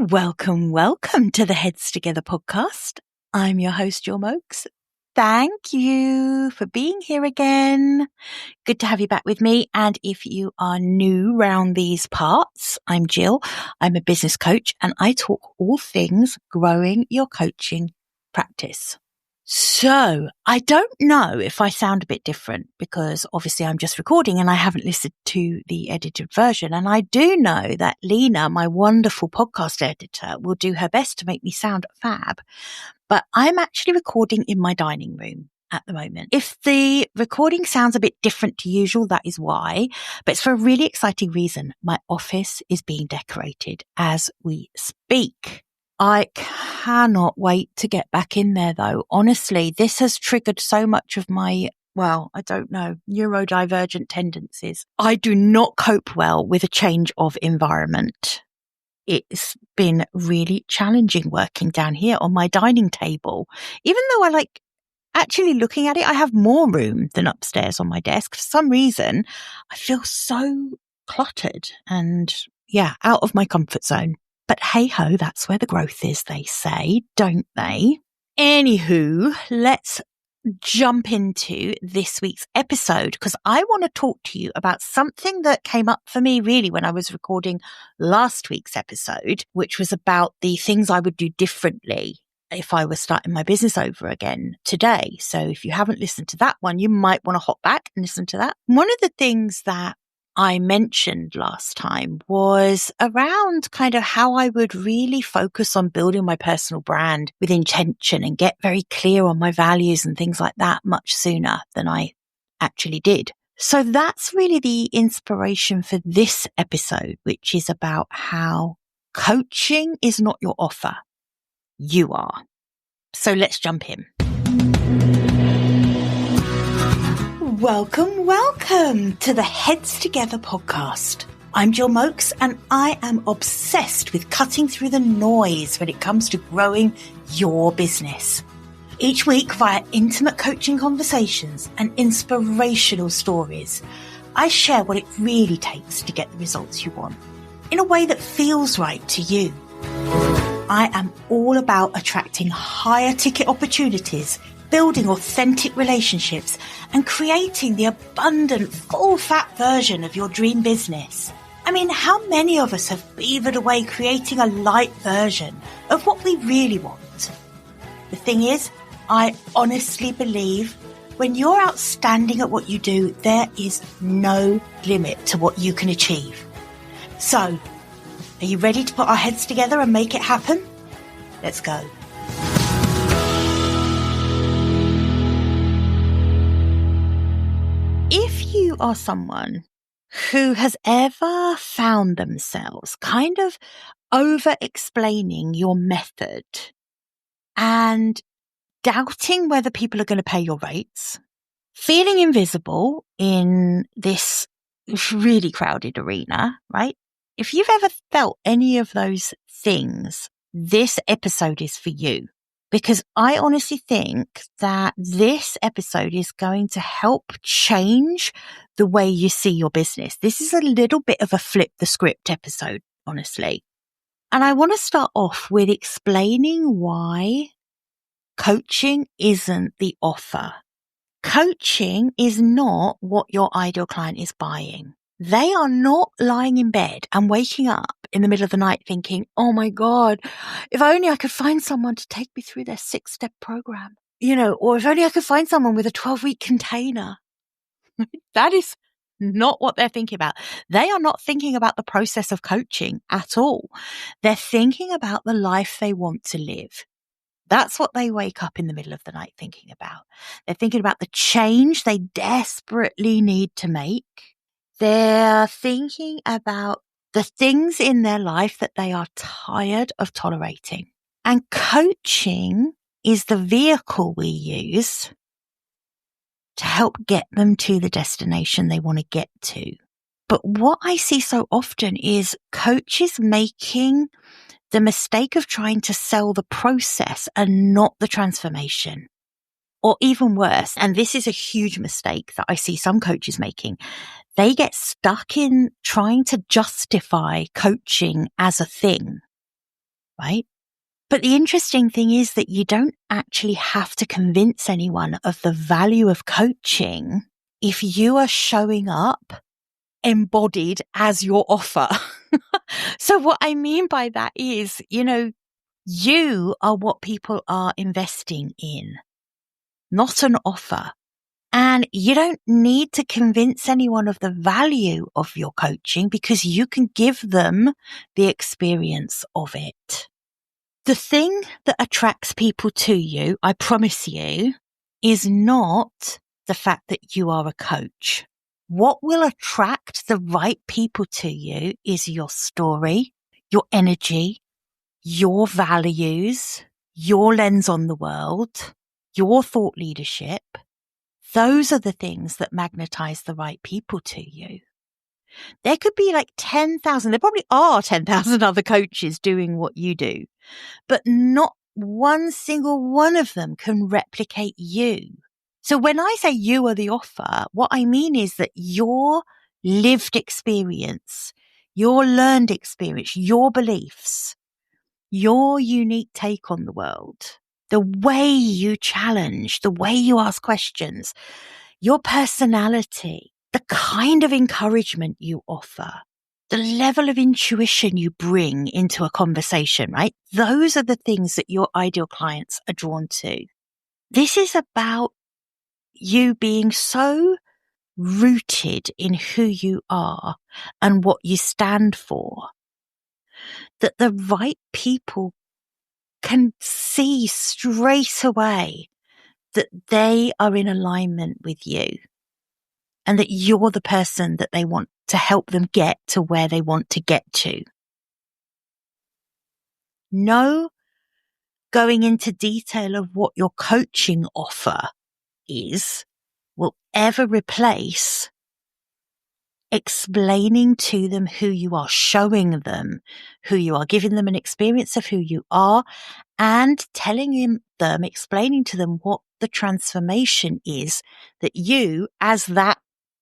Welcome to the Heads Together podcast. I'm your host, Jill Mokes. Thank you for being here again. Good to have you back with me. And if you are new round these parts, I'm Jill. I'm a business coach and I talk all things growing your coaching practice. So I don't know if I sound a bit different because obviously I'm just recording and I haven't listened to the edited version. And I do know that Lena, my wonderful podcast editor, will do her best to make me sound fab. But I'm actually recording in my dining room at the moment. If the recording sounds a bit different to usual, that is why. But it's for a really exciting reason. My office is being decorated as we speak. I cannot wait to get back in there though. Honestly, this has triggered so much of my, neurodivergent tendencies. I do not cope well with a change of environment. It's been really challenging working down here on my dining table. Even though I like actually looking at it, I have more room than upstairs on my desk. For some reason, I feel so cluttered and out of my comfort zone. But hey ho, that's where the growth is, they say, don't they? Anywho, let's jump into this week's episode because I want to talk to you about something that came up for me really when I was recording last week's episode, which was about the things I would do differently if I was starting my business over again today. So if you haven't listened to that one, you might want to hop back and listen to that. One of the things that I mentioned last time was around kind of how I would really focus on building my personal brand with intention and get very clear on my values and things like that much sooner than I actually did. So that's really the inspiration for this episode, which is about how coaching is not your offer. You are. So let's jump in. Welcome to the Heads Together podcast. I'm Jill Mokes and I am obsessed with cutting through the noise when it comes to growing your business. Each week via intimate coaching conversations and inspirational stories, I share what it really takes to get the results you want in a way that feels right to you. I am all about attracting higher ticket opportunities, building authentic relationships, and creating the abundant, full-fat version of your dream business. I mean, how many of us have beavered away creating a light version of what we really want? The thing is, I honestly believe when you're outstanding at what you do, there is no limit to what you can achieve. So, are you ready to put our heads together and make it happen? Let's go. If you are someone who has ever found themselves kind of over-explaining your method and doubting whether people are going to pay your rates, feeling invisible in this really crowded arena, right? If you've ever felt any of those things, this episode is for you. Because I honestly think that this episode is going to help change the way you see your business. This is a little bit of a flip the script episode, honestly. And I want to start off with explaining why coaching isn't the offer. Coaching is not what your ideal client is buying. They are not lying in bed and waking up in the middle of the night thinking, oh my God, if only I could find someone to take me through their 6-step program, or if only I could find someone with a 12-week container. That is not what they're thinking about. They are not thinking about the process of coaching at all. They're thinking about the life they want to live. That's what they wake up in the middle of the night thinking about. They're thinking about the change they desperately need to make. They're thinking about the things in their life that they are tired of tolerating. And coaching is the vehicle we use to help get them to the destination they want to get to. But what I see so often is coaches making the mistake of trying to sell the process and not the transformation. Or even worse, and this is a huge mistake that I see some coaches making, they get stuck in trying to justify coaching as a thing. right? But the interesting thing is that you don't actually have to convince anyone of the value of coaching if you are showing up embodied as your offer. So what I mean by that is, you are what people are investing in, not an offer. And you don't need to convince anyone of the value of your coaching because you can give them the experience of it. The thing that attracts people to you, I promise you, is not the fact that you are a coach. What will attract the right people to you is your story, your energy, your values, your lens on the world, your thought leadership. Those are the things that magnetize the right people to you. There could be like 10,000, there probably are 10,000 other coaches doing what you do, but not one single one of them can replicate you. So when I say you are the offer, what I mean is that your lived experience, your learned experience, your beliefs, your unique take on the world, the way you challenge, the way you ask questions, your personality, the kind of encouragement you offer, the level of intuition you bring into a conversation, right? Those are the things that your ideal clients are drawn to. This is about you being so rooted in who you are and what you stand for that the right people can see straight away that they are in alignment with you and that you're the person that they want to help them get to where they want to get to. No going into detail of what your coaching offer is will ever replace explaining to them who you are, showing them who you are, giving them an experience of who you are, and telling them, explaining to them what the transformation is that you, as that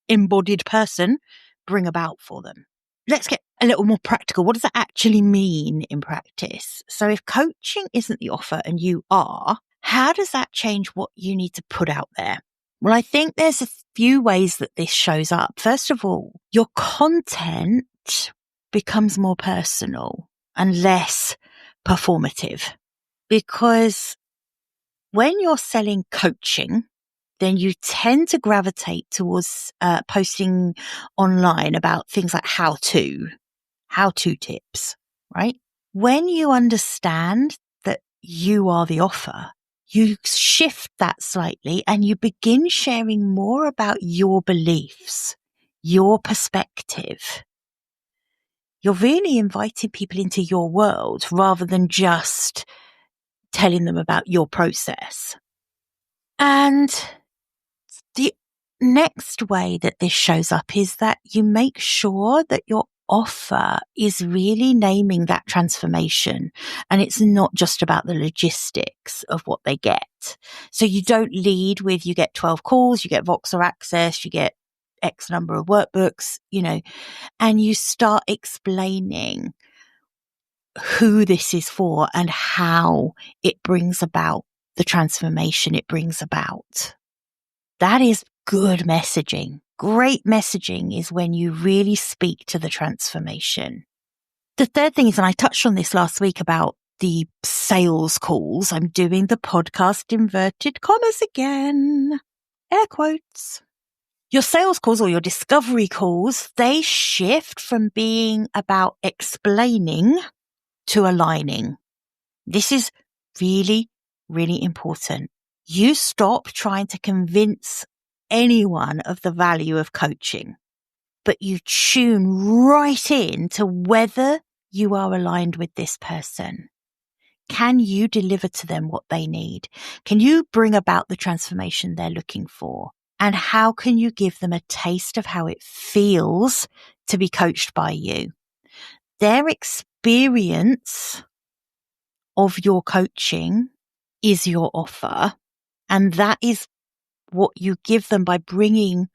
embodied person, bring about for them. Let's get a little more practical. What does that actually mean in practice? So if coaching isn't the offer and you are, how does that change what you need to put out there? Well, I think there's a few ways that this shows up. First of all, your content becomes more personal and less performative, because when you're selling coaching, then you tend to gravitate towards posting online about things like how-to tips, right? When you understand that you are the offer, you shift that slightly and you begin sharing more about your beliefs, your perspective. You're really inviting people into your world rather than just telling them about your process. And the next way that this shows up is that you make sure that your offer is really naming that transformation, and it's not just about the logistics of what they get. So you don't lead with you get 12 calls, you get Voxer access, you get X number of workbooks, and you start explaining who this is for and how it brings about the transformation it brings about. That is good messaging. Great messaging is when you really speak to the transformation. The third thing is, and I touched on this last week about the sales calls. I'm doing the podcast inverted commas again. Air quotes. Your sales calls or your discovery calls, they shift from being about explaining to aligning. This is really, really important. You stop trying to convince anyone of the value of coaching, but you tune right in to whether you are aligned with this person. Can you deliver to them what they need? Can you bring about the transformation they're looking for? And how can you give them a taste of how it feels to be coached by you? Their experience of your coaching is your offer. And that is what you give them by bringing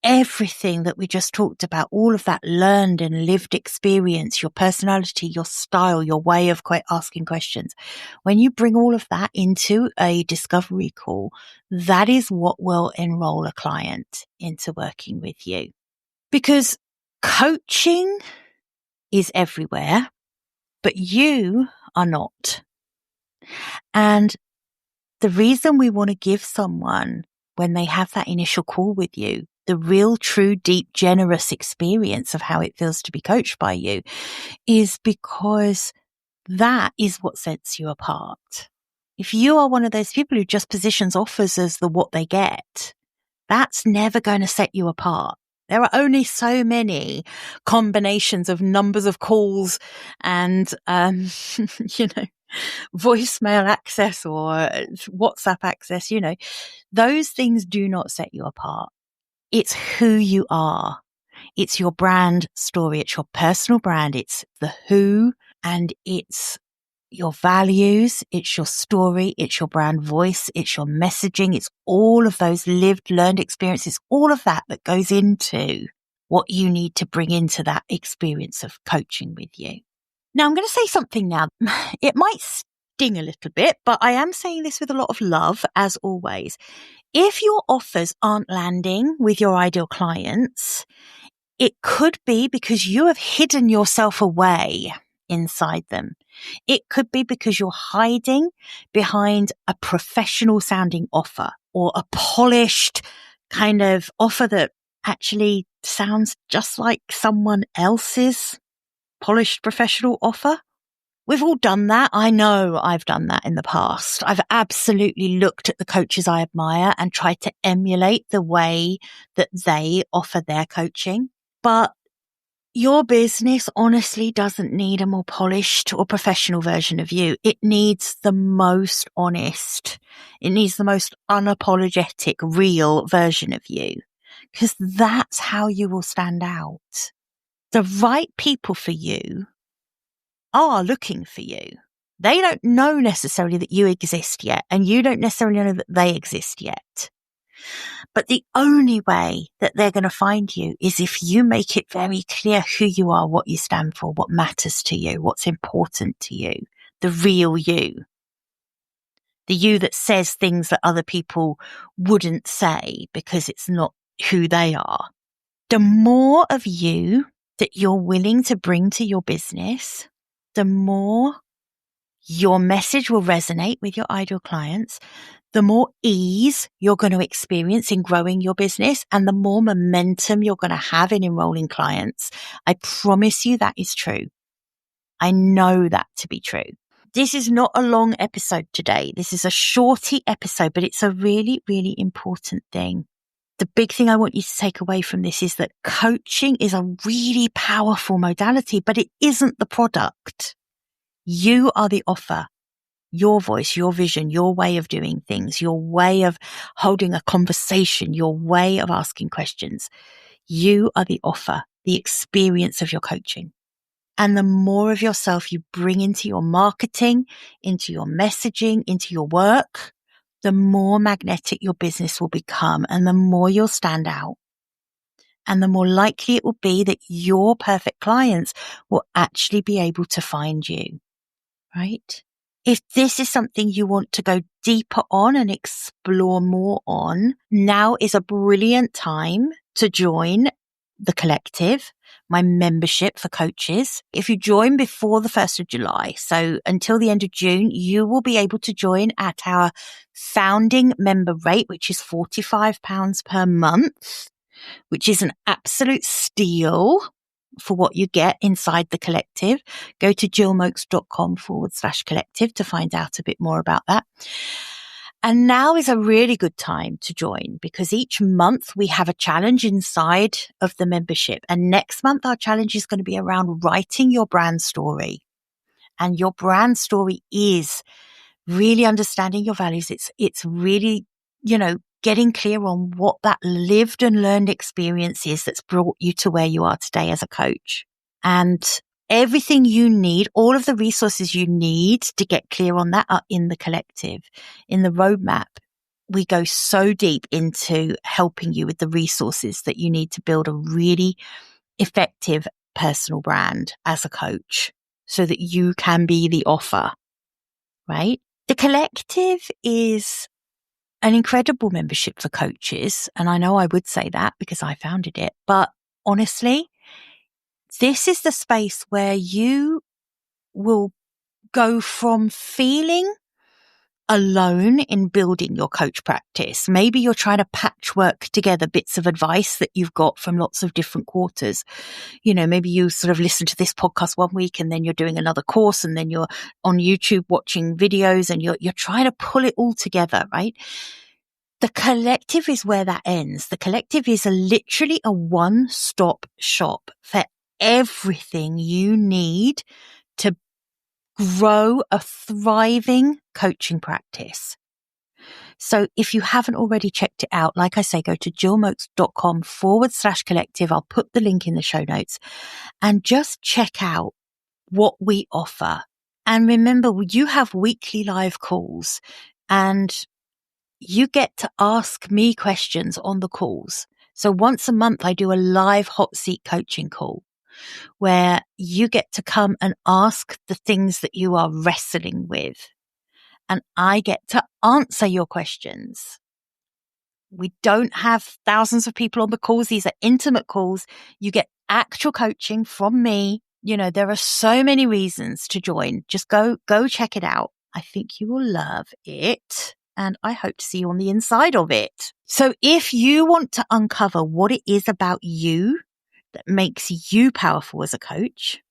everything that we just talked about, all of that learned and lived experience, your personality, your style, your way of asking questions, when you bring all of that into a discovery call, that is what will enroll a client into working with you. Because coaching is everywhere, but you are not. And the reason we want to give someone, when they have that initial call with you, the real, true, deep, generous experience of how it feels to be coached by you, is because that is what sets you apart. If you are one of those people who just positions offers as the what they get, that's never going to set you apart. There are only so many combinations of numbers of calls and, voicemail access or WhatsApp access, those things do not set you apart. It's who you are. It's your brand story. It's your personal brand. It's the who, and it's your values. It's your story. It's your brand voice. It's your messaging. It's all of those lived, learned experiences, all of that goes into what you need to bring into that experience of coaching with you. Now, I'm going to say something now. It might sting a little bit, but I am saying this with a lot of love, as always. If your offers aren't landing with your ideal clients, it could be because you have hidden yourself away inside them. It could be because you're hiding behind a professional sounding offer or a polished kind of offer that actually sounds just like someone else's polished professional offer. We've all done that. I know I've done that in the past. I've absolutely looked at the coaches I admire and tried to emulate the way that they offer their coaching. But your business honestly doesn't need a more polished or professional version of you. It needs the most honest. It needs the most unapologetic, real version of you, because that's how you will stand out. The right people for you are looking for you. They don't know necessarily that you exist yet, and you don't necessarily know that they exist yet. But the only way that they're going to find you is if you make it very clear who you are, what you stand for, what matters to you, what's important to you, the real you. The you that says things that other people wouldn't say because it's not who they are. The more of you that you're willing to bring to your business, the more your message will resonate with your ideal clients, the more ease you're going to experience in growing your business, and the more momentum you're going to have in enrolling clients. I promise you that is true. I know that to be true. This is not a long episode today. This is a shorty episode, but it's a really, really important thing. The big thing I want you to take away from this is that coaching is a really powerful modality, but it isn't the product. You are the offer. Your voice, your vision, your way of doing things, your way of holding a conversation, your way of asking questions. You are the offer, the experience of your coaching. And the more of yourself you bring into your marketing, into your messaging, into your work, the more magnetic your business will become, and the more you'll stand out. And the more likely it will be that your perfect clients will actually be able to find you, right? If this is something you want to go deeper on and explore more on, now is a brilliant time to join the collective, my membership for coaches. If you join before the 1st of July, so until the end of June, you will be able to join at our founding member rate, which is £45 per month, which is an absolute steal for what you get inside the collective. Go to jillmokes.com/collective to find out a bit more about that. And now is a really good time to join, because each month we have a challenge inside of the membership. And next month, our challenge is going to be around writing your brand story. And your brand story is really understanding your values. It's really, getting clear on what that lived and learned experience is that's brought you to where you are today as a coach. And everything you need, all of the resources you need to get clear on that are in the collective, in the roadmap. we go so deep into helping you with the resources that you need to build a really effective personal brand as a coach so that you can be the offer, right? The Collective is an incredible membership for coaches. And I know I would say that because I founded it. But honestly, this is the space where you will go from feeling alone in building your coach practice. Maybe you're trying to patchwork together bits of advice that you've got from lots of different quarters. You know, maybe you sort of listen to this podcast one week and then you're doing another course and then you're on YouTube watching videos and you're trying to pull it all together, right? The Collective is where that ends. The Collective is literally a one-stop shop for everything you need to grow a thriving coaching practice. So if you haven't already checked it out, like I say, go to jillmoakes.com/collective. I'll put the link in the show notes and just check out what we offer. And remember, you have weekly live calls and you get to ask me questions on the calls. So once a month, I do a live hot seat coaching call where you get to come and ask the things that you are wrestling with. And I get to answer your questions. We don't have thousands of people on the calls. These are intimate calls. You get actual coaching from me. You know, there are so many reasons to join. Just go check it out. I think you will love it. And I hope to see you on the inside of it. So if you want to uncover what it is about you that makes you powerful as a coach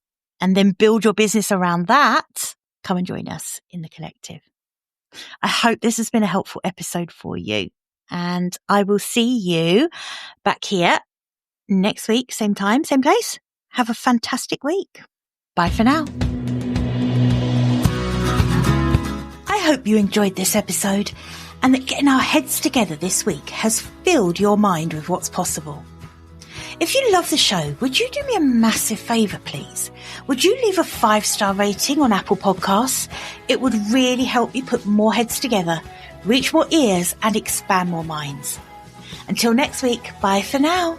and then build your business around that, come and join us in the Collective. I hope this has been a helpful episode for you. And I will see you back here next week, same time, same place. Have a fantastic week. Bye for now. I hope you enjoyed this episode and that getting our heads together this week has filled your mind with what's possible. If you love the show, would you do me a massive favour, please? Would you leave a 5-star rating on Apple Podcasts? It would really help me put more heads together, reach more ears and expand more minds. Until next week, bye for now.